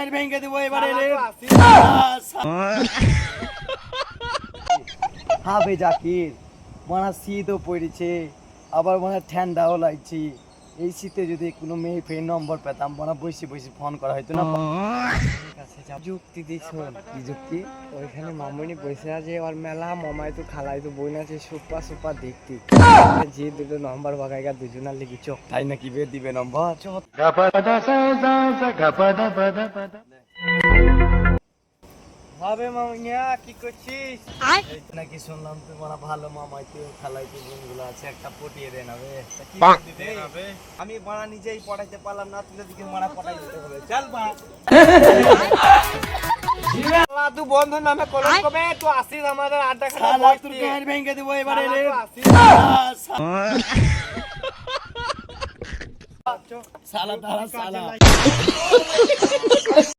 গাড়ি ভেঙে দেবো এবারে হবে জাকির মানে শীতও পড়েছে আবার মানে ঠান্ডাও লাগছে এই শীতে যদি কোনো মেয়ে ফের নম্বর পেতাম মানে বসে বসে ফোন করা হয়তো না যুক্তি দিস কি যুক্তি ওইখানে মামুনি বসে আছে আর মেলা মামাই তো খালাই তো বই আছে সুপা সুপা দেখতি যে দুটো নম্বর বাগাইগা দুজনার লিখি চোখ তাই নাকি বে দিবে নম্বর হবে মামুনিয়া কি করছিস এই তো নাকি শুনলাম তুই মানে ভালো মামাই তুই খালাই তুই বোনগুলো আছে একটা পটিয়ে দেন হবে আমি বাড়া নিজেই পড়াইতে পারলাম না তুই দিকে মারা পড়াই দিতে হবে চল বা তুই বন্ধু নামে কলম কবে তুই আসিস আমাদের আড্ডা শালা তোর গাড়ি ভেঙে দেবো এবারে শালা তারা শালা